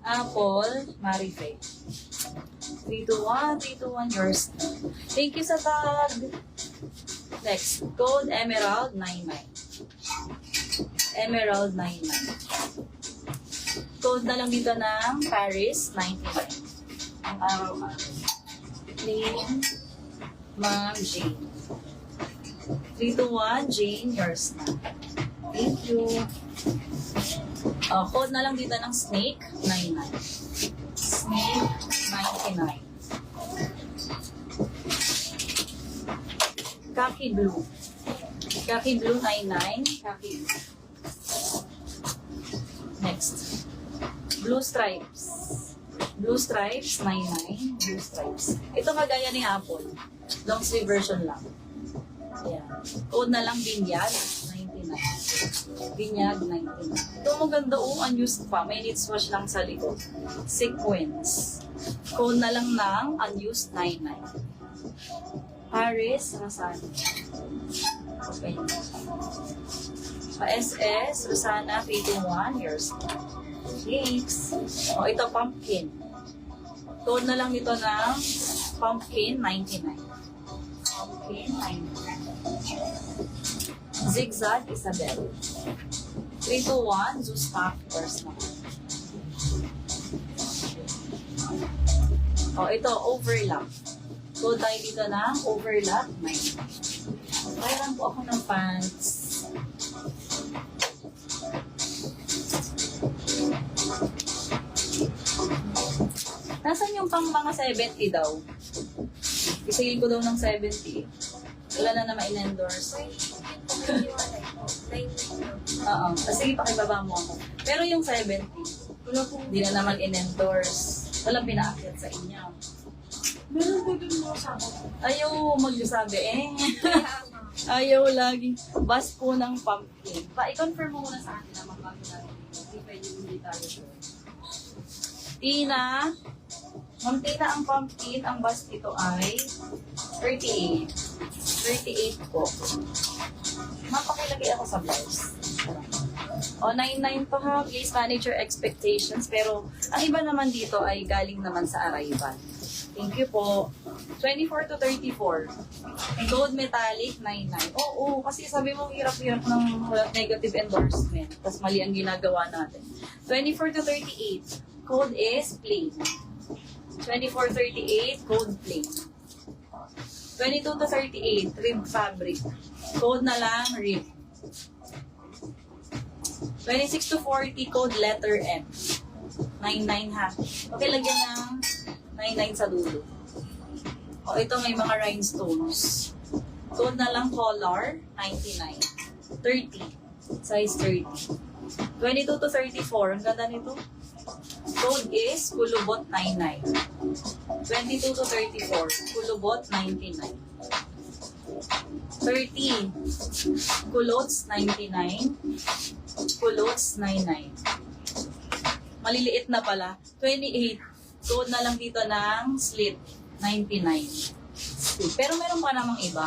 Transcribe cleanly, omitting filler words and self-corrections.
Apple, Marife. 321, 321, yours. Thank you sa tag. Next, code Emerald 99. Emerald 99. Code na lang dito ng Paris 99. Ang araw-araw. Name, Ma'am Jane. 321, Jane, yours na. Thank you. Code na lang dito ng Snake 99. Snake 99. Khaki Blue. Khaki Blue 99. Khaki Blue. Next. Blue Stripes. Blue Stripes 99. Blue Stripes. Ito kagaya ni Apple. Long sleeve version lang. Ayan. Code na lang Binyag 99. Binyag 99. Ito maganda unused pa. May knit wash lang sa likod. Sequins. Code na lang ng unused 99. Paris, Rosana. Okay. Pa-SS, Rosana, 321, yours. Thanks. Ito, pumpkin. Code na lang dito ng pumpkin, 99. Pumpkin, 99. Zigzag, Isabel. 321, Zeus Pack, yours na. Ito, overlap. Code tayo dito ng overlap, 99. Kailan po ako ng pants. Nasaan yung pang mga 70 daw? Isingin ko daw ng 70. Wala na naman in-endorse. Oo. Sige, pakibaba mo ako. Pero yung 70, hindi na naman in-endorse. Walang pinaakyat sa inyo. Meron ko din mo sa ako. Ayaw magsasabi Ayaw lagi. Bas po ng pumpkin. I-confirm mo muna sa akin na magbago natin. Hindi pwede hindi tayo sure. Tina. Ma'am Tina, ang pumpkin, ang bus ito ay 38. 38 po. Ma'am, pakilagay ako sa blouse. 99 pa ha. Please manage your expectations. Pero ang iba naman dito ay galing naman sa arrival. Thank you po. 24 to 34. Gold metallic, 99. Oo, kasi sabi mo hirap-hirap ng negative endorsement. Tapos mali ang ginagawa natin. 24 to 38. Code is plain. 24-38, code plain. 22 to 38, rib fabric. Code na lang, rib. 26 to 40, code letter M. 99 ha. Okay, lagyan ng 99 sa dulo. Ito may mga rhinestones. Code na lang color, 99. 30. Size 30. 22 to 34. Ang ganda nito. Code is kulubot 99. 22 to 34. Kulubot 99. 30. Culottes 99. Culottes 99. Maliliit na pala. 28. Code na lang dito ng slit 99. Pero meron pa namang iba.